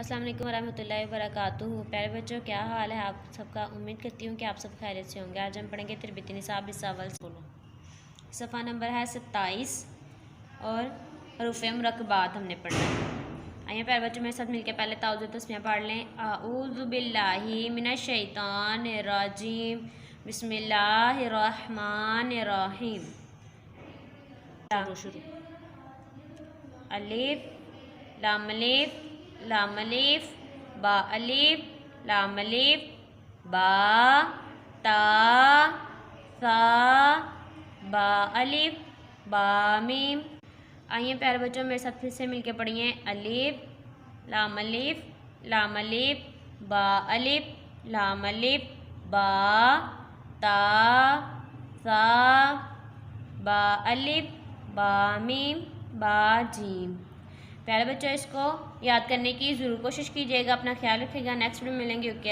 السلام علیکم ورحمۃ اللہ وبرکاتہ۔ پیارے بچوں، کیا حال ہے آپ سب کا؟ امید کرتی ہوں کہ آپ سب خیریت سے ہوں گے۔ آج ہم پڑھیں گے تربیتی نصاب حصہ اول صفحہ نمبر ہے 27 اور حروف مرکبات ہم نے پڑھنا ہے۔ آئیے پیارے بچوں میرے ساتھ مل کے پہلے تعوذ و تسمیہ پڑھ لیں۔ اعوذ باللہ من الشیطان الرجیم، بسم اللہ الرحمن الرحیم۔ شروع الف لام الف لام الف با الف لام الف با تا ثا با الف با میم۔ آئیے پیارے بچوں میرے ساتھ پھر سے مل کے پڑھیے۔ الف لام الف با الف لام الف با تا ثا با الف با میم با جیم۔ پیارے بچوں اس کو یاد کرنے کی ضرور کوشش کیجیے گا۔ اپنا خیال رکھیے گا۔ نیکسٹ ویڈیو ملیں گے۔ اوکے۔